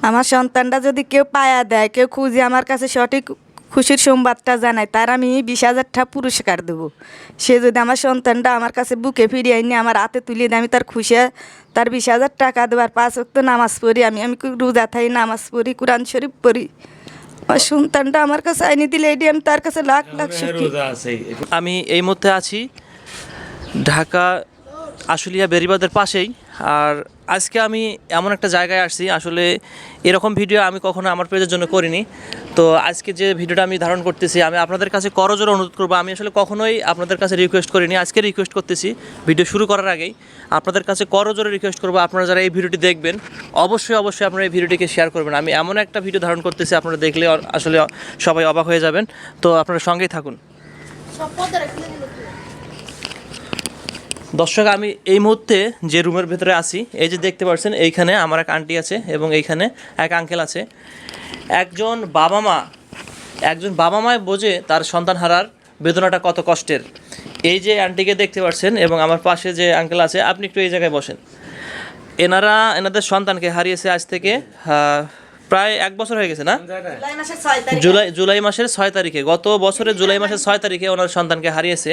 আমার সন্তানটা যদি কেউ পায়া দেয়, কেউ খুঁজে আমার কাছে সঠিক খুশির সংবাদটা জানায়, তার আমি 20,000 টাকা পুরস্কার দেবো। সে যদি আমার সন্তানটা আমার কাছে বুকে ফিরিয়ে এনে আমার হাতে তুলিয়ে দেয়, আমি তার খুশি তার 20,000 টাকা দেবো। আর 5 ওয়াক্ত নামাজ পড়ি, আমি রোজা থাই, নামাজ পড়ি, কোরআন শরীফ পড়ি। আমার সন্তানটা আমার কাছে আইনি দিলে এটি আমি তার কাছে লাখ লাখ সুখী। আমি এই মুহূর্তে আছি ঢাকা আশুলিয়া বেরিবাঁধের পাশেই। আর আজকে আমি এমন একটা জায়গায় আসছি, আসলে এরকম ভিডিও আমি কখনো আমার পেজের জন্য করিনি। তো আজকে যে ভিডিওটা আমি ধারণ করতেছি, আমি আপনাদের কাছে করজোড়ে অনুরোধ করবো। আমি আসলে কখনোই আপনাদের কাছে রিকোয়েস্ট করিনি, আজকে রিকোয়েস্ট করতেছি ভিডিও শুরু করার আগেই। আপনাদের কাছে করজোড়ে রিকোয়েস্ট করবো, আপনারা যারা এই ভিডিওটি দেখবেন অবশ্যই অবশ্যই আপনারা এই ভিডিওটিকে শেয়ার করবেন। আমি এমন একটা ভিডিও ধারণ করতেছি, আপনারা দেখলে আসলে সবাই অবাক হয়ে যাবেন। তো আপনারা সঙ্গেই থাকুন। দর্শক, আমি এই মুহূর্তে যে রুমের ভেতরে আছি, এই যে দেখতে পাচ্ছেন, এইখানে আমার এক আন্টি আছে এবং এইখানে এক আঙ্কেল আছে। একজন বাবা মায় বোঝে তার সন্তান হারার বেদনাটা কত কষ্টের। এই যে আন্টিকে দেখতে পাচ্ছেন এবং আমার পাশে যে আঙ্কেল আছে, আপনি একটু এই জায়গায় বসেন। এনাদের সন্তানকে হারিয়েছে আজ থেকে প্রায় 1 বছর হয়ে গেছে না? জুলাই মাসের 6 তারিখে, গত বছরের জুলাই মাসের 6 তারিখে ওনার সন্তানকে হারিয়েছে।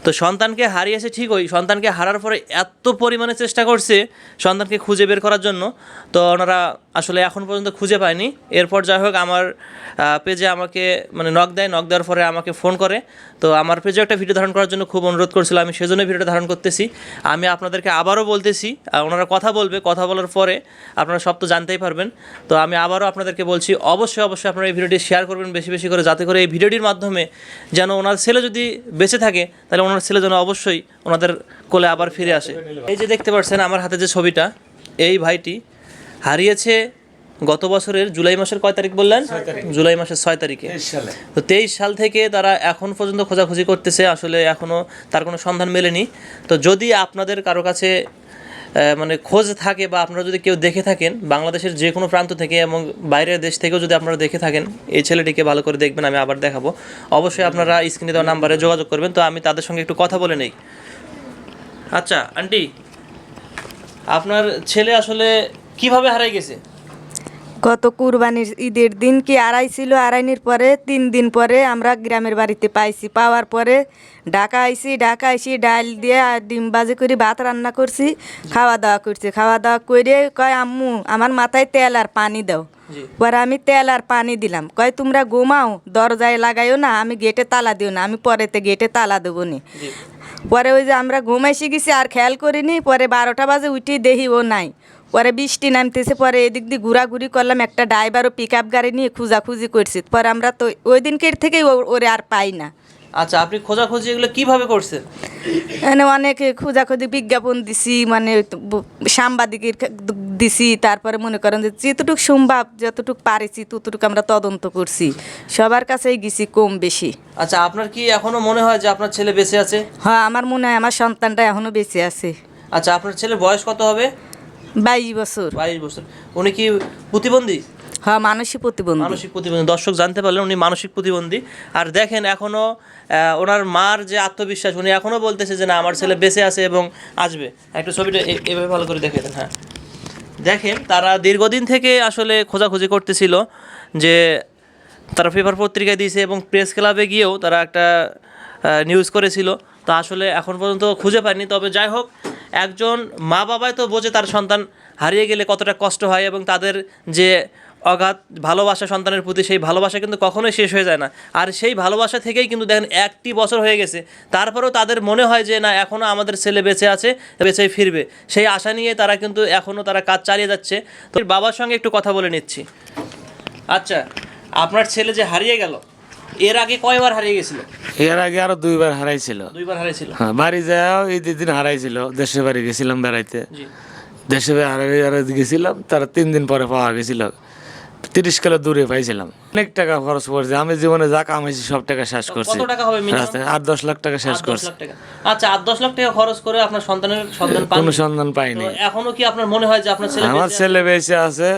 তো সন্তানকে হারিয়েছে ঠিকই, সন্তানকে হারার পরে এত পরিমাণে চেষ্টা করছে সন্তানকে খুঁজে বের করার জন্য, তো ওনারা আসলে এখন পর্যন্ত খুঁজে পায়নি। এরপর যাই হোক আমার পেজে আমাকে নক দেওয়ার পরে আমাকে ফোন করে। তো আমার পেজে একটা ভিডিও ধারণ করার জন্য খুব অনুরোধ করছিল, আমি সেজন্য ভিডিওটা ধারণ করতেছি। আমি আপনাদেরকে আবারও বলতেছি, ওনারা কথা বলার পরে আপনারা সব তো জানতেই পারবেন। তো আমি আবারও আপনাদেরকে বলছি, অবশ্যই অবশ্যই আপনারা এই ভিডিওটি শেয়ার করবেন বেশি বেশি করে, যাতে করে এই ভিডিওটির মাধ্যমে যেন ওনার ছেলে যদি বেঁচে থাকে, তাহলে ওনার ছেলে যেন অবশ্যই ওনাদের কোলে আবার ফিরে আসে। এই যে দেখতে পাচ্ছেন আমার হাতে যে ছবিটা, এই ভাইটি হারিয়েছে গত বছরের জুলাই মাসের কয় তারিখ বললেন? জুলাই মাসের 6 তারিখে। তো 23 সাল থেকে তারা এখন পর্যন্ত খোঁজাখুঁজি করতেছে, আসলে এখনও তার কোনো সন্ধান মেলেনি। তো যদি আপনাদের কারো কাছে খোঁজ থাকে বা আপনারা যদি কেউ দেখে থাকেন বাংলাদেশের যে কোনো প্রান্ত থেকে এবং বাইরের দেশ থেকেও যদি আপনারা দেখে থাকেন, এই ছেলেটিকে ভালো করে দেখবেন, আমি আবার দেখাবো। অবশ্যই আপনারা স্ক্রিনে দেওয়া নাম্বারে যোগাযোগ করবেন। তো আমি তাদের সঙ্গে একটু কথা বলে নেই। আচ্ছা আন্টি, আপনার ছেলে আসলে কিভাবে হারাই গেছে? গত কুরবানির ঈদের দিন কি ছিল, আড়াইনির পরে 3 দিন পরে আমরা গ্রামের বাড়িতে পাইছি। পাওয়ার পরে ঢাকা আইসি ডাল দিয়ে আর ডিম বাজি করে ভাত রান্না করছি, খাওয়া দাওয়া করে কয় আম্মু আমার মাথায় তেল আর পানি দাও। পরে আমি তেল আর পানি দিলাম, কয় তোমরা ঘুমাও, দরজায় লাগাইও না, আমি গেটে তালা দিও না, আমি পরেতে গেটে তালা দেবো নি। পরে ওই যে আমরা ঘুমাইছি গেছি আর খেয়াল করিনি। পরে 12টা বাজে উঠি দেখি ও নাই। পরে বৃষ্টি নামতেছে, পরে এদিক দিয়ে ঘোরাঘুরি করলাম, একটা ড্রাইভারও পিক আপ গাড়ি নিয়ে খোঁজাখুঁজি করছি। পরে আমরা তো ওই দিনকের থেকেই ওরে আর পাই না। আচ্ছা, আপনি খোঁজাখুঁজি এগুলো কিভাবে করছেন? অনেক খোঁজাখুঁজি বিজ্ঞাপন দিছি, সাংবাদিকের দিছি। তারপরে মনে করেন যে যতটুকু সম্ভব যতটুকু পারেছি ততটুকু আমরা তদন্ত করছি, সবার কাছেই গেছি কম বেশি। আচ্ছা, আপনার কি এখনো মনে হয় যে আপনার ছেলে বেঁচে আছে? হ্যাঁ, আমার মনে হয় আমার সন্তানটা এখনো বেঁচে আছে। আচ্ছা, আপনার ছেলের বয়স কত হবে? 22 বছর। 22 বছর। উনি কি প্রতিবন্ধী? হ্যাঁ, মানসিক প্রতিবন্ধী। দর্শক জানতে পারলেন উনি মানসিক প্রতিবন্ধী। আর দেখেন এখনও ওনার মার যে আত্মবিশ্বাস, উনি এখনও বলতেছে যে না আমার ছেলে বেঁচে আছে এবং আসবে। একটু ছবিটা এভাবে ভালো করে দেখে দেন। হ্যাঁ, দেখেন তারা দীর্ঘদিন থেকে আসলে খোঁজাখুঁজি করতেছিল, যে তারা পেপার পত্রিকায় দিয়েছে এবং প্রেস ক্লাবে গিয়েও তারা একটা নিউজ করেছিল। তো আসলে এখন পর্যন্ত খুঁজে পায়নি। তবে যাই হোক, একজন মা বাবাই তো বোঝে তার সন্তান হারিয়ে গেলে কতটা কষ্ট হয় এবং তাদের যে অগাধ ভালোবাসা সন্তানের প্রতি, সেই ভালোবাসা কিন্তু কখনোই শেষ হয়ে যায় না। আর সেই ভালোবাসা থেকেই কিন্তু দেখেন 1টি বছর হয়ে গেছে, তারপরেও তাদের মনে হয় যে না এখনও আমাদের ছেলে বেঁচে আছে, বেঁচেই ফিরবে। সেই আশা নিয়ে তারা কিন্তু এখনও তারা কাজ চালিয়ে যাচ্ছে। তো বাবার সঙ্গে একটু কথা বলে নিচ্ছি। আচ্ছা, আপনার ছেলে যে হারিয়ে গেল, এর আগে কয়বার হারিয়ে গেছিল? এর আগে আরো 2বার হারাইছিল। 2বার হারিয়েছিল? হ্যাঁ, বাড়ি যাও এই 2 দিন হারাইছিল। দেশের বাড়ি গেছিলাম বেড়াইতে, দেশে গেছিলাম। তার 3 দিন পরে পাওয়া গেছিল, 30 কিলো দূরে পাইছিলাম। অনেক টাকা খরচ পড়ছে, আমি জীবনে যা কামাইছি সব টাকা শেষ করছি। কত টাকা হবে? 8-10 লাখ টাকা শেষ করছি। আচ্ছা, 8-10 লাখ টাকা খরচ করে আপনার সন্তানের সন্ধান পান? কোনো সন্ধান পাইনি। এখনো কি আপনার মনে হয় যে আপনার ছেলে আমার ছেলে বেঁচে আছে,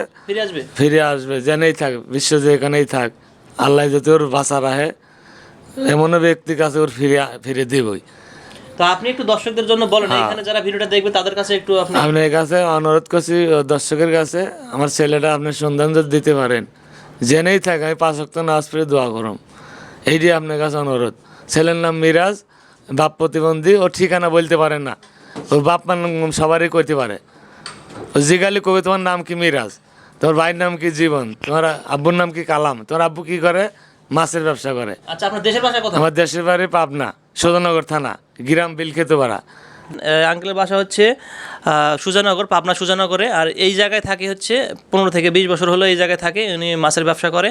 ফিরে আসবে, জেনেই থাক, বিশ্ব যেখানেই থাক, আল্লাহ যদি ওর বাঁচা রাখে, এমন ব্যক্তির কাছে ওর ফিরে দেবই। তো আপনি একটু দর্শকদের জন্য বলেন, এখানে যারা ভিডিওটা দেখবে তাদের কাছে একটু আপনি আপনার কাছে অনুরোধ করছি দর্শকের কাছে, আমার ছেলেটা আপনি সন্ধান যদি দিতে পারেন, জেনেই থাকে আমি 5 ওয়াক্ত নামাজ পড়ে দোয়া করুম, এইটি আপনার কাছে অনুরোধ। ছেলের নাম মিরাজ, বাপ প্রতিবন্ধী, ও ঠিকানা বলতে পারে না, ওর বাপ মার নাম সবারই করতে পারে। ও জিগালি কবে তোমার নাম কি? মিরাজ। তোমার ভাইয়ের নাম কি? জীবন। তোমার আব্বুর নাম কি? কালাম। তোমার আব্বু কি করে? মাছের ব্যবসা করে। আচ্ছা, আপনার দেশের ভাষা কথা? আমার দেশের বাড়ি পাবনা, সুজানগর থানা, গ্রাম বিলখেতপাড়া। আঙ্কেলের বাসা হচ্ছে সুজানগর, পাবনা সুজানগরে। আর এই জায়গায় থাকে হচ্ছে 15 থেকে 20 বছর হলো এই জায়গায় থাকে, উনি মাছের ব্যবসা করে।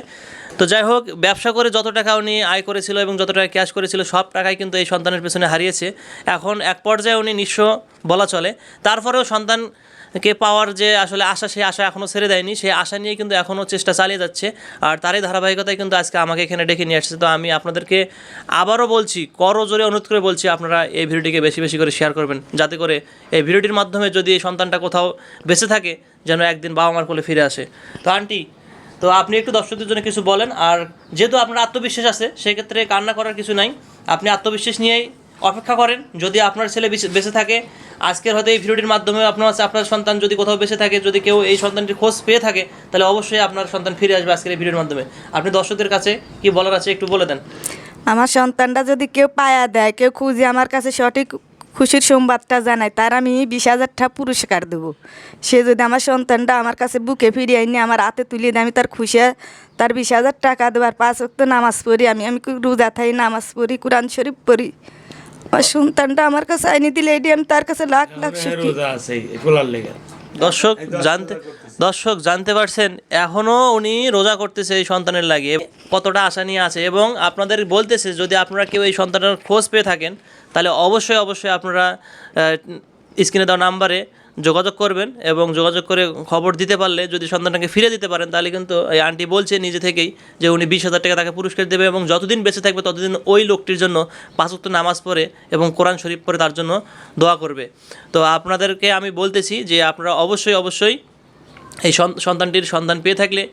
তো যাই হোক, ব্যবসা করে যত টাকা উনি আয় করেছিল এবং যত টাকা ক্যাশ করেছিল সব টাকাই কিন্তু এই সন্তানের পেছনে হারিয়েছে। এখন এক পর্যায়ে উনি নিঃস্ব বলা চলে। তারপরেও সন্তানকে পাওয়ার যে আসলে আশা, সেই আশা এখনও ছেড়ে দেয়নি, সেই আশা নিয়ে কিন্তু এখনও চেষ্টা চালিয়ে যাচ্ছে। আর তারই ধারাবাহিকতায় কিন্তু আজকে আমাকে এখানে ডেকে নিয়ে আসছে। তো আমি আপনাদেরকে আবারও বলছি, করজোরে অনুরোধ করে বলছি, আপনারা এই ভিডিওটিকে বেশি বেশি করে শেয়ার করবেন, যাতে করে এই ভিডিওটির মাধ্যমে যদি এই সন্তানটা কোথাও বেঁচে থাকে যেন একদিন বাবা মার কোলে ফিরে আসে। তো আন্টি, তো আপনি একটু দর্শকদের জন্য কিছু বলেন। আর যেহেতু আপনার আত্মবিশ্বাস আছে, সেক্ষেত্রে কান্না করার কিছু নাই, আপনি আত্মবিশ্বাস নিয়েই অপেক্ষা করেন। যদি আপনার ছেলে বেঁচে থাকে, আজকের হয়তো এই ভিডিওটির মাধ্যমে আপনার সন্তান যদি কোথাও বেঁচে থাকে, যদি কেউ এই সন্তানটির খোঁজ পেয়ে থাকে, তাহলে অবশ্যই আপনার সন্তান ফিরে আসবে আজকের এই ভিডিওর মাধ্যমে। আপনি দর্শকদের কাছে কি বলার আছে একটু বলে দেন। আমার সন্তানটা যদি কেউ পায়া দেয়, কেউ খুঁজে আমার কাছে সঠিক খুশির সংবাদটা জানায়, তার আমি 20,000 টাকা পুরস্কার দেবো। সে যদি আমার সন্তানটা আমার কাছে বুকে ফিরিয়ে আইনি আমার হাতে তুলিয়ে দেয়, আমি তার খুশি তার 20,000 টাকা দেবার 5 ওয়াক্ত নামাজ পড়ি, আমি রোজা থাই, নামাজ পড়ি, কোরআন শরীফ পড়ি। আমার সন্তানটা আমার কাছে আইনি দিলে এটি আমি তার কাছে লাখ লাখ সুখী। রোজা আছে ফুলার লেগে। দর্শক জানতে পারছেন, এখনও উনি রোজা করতেছে এই সন্তানের লাগে, কতটা আশা নিয়ে আছে। এবং আপনাদের বলতেছে, যদি আপনারা কেউ এই সন্তানের খোঁজ পেয়ে থাকেন, তাহলে অবশ্যই আপনারা স্ক্রিনে দেওয়া নাম্বারে যোগাযোগ করবেন এবং যোগাযোগ করে খবর দিতে পারলে যদি সন্তানটাকে ফিরে দিতে পারেন, তাহলে কিন্তু এই আন্টি বলছে নিজে থেকেই যে উনি 20,000 টাকা তাকে পুরস্কার দেবে এবং যতদিন বেঁচে থাকবে ততদিন ওই লোকটির জন্য 5 ওয়াক্ত নামাজ পড়ে এবং কোরআন শরীফ পড়ে তার জন্য দোয়া করবে। তো আপনাদেরকে আমি বলতেছি যে আপনারা অবশ্যই এই সন্তানটির সন্ধান পেয়ে থাকলে,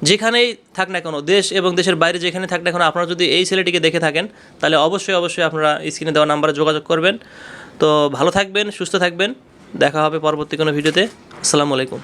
যেখানেই থাক না কেন, দেশ এবং দেশের বাইরে যেখানে থাক না কেন, আপনারা যদি এই ছেলেটিকে দেখে থাকেন, তাহলে অবশ্যই আপনারা স্ক্রিনে দেওয়া নাম্বারে যোগাযোগ করবেন। তো ভালো থাকবেন, সুস্থ থাকবেন, দেখা হবে পরবর্তী কোনো ভিডিওতে। আসসালামু আলাইকুম।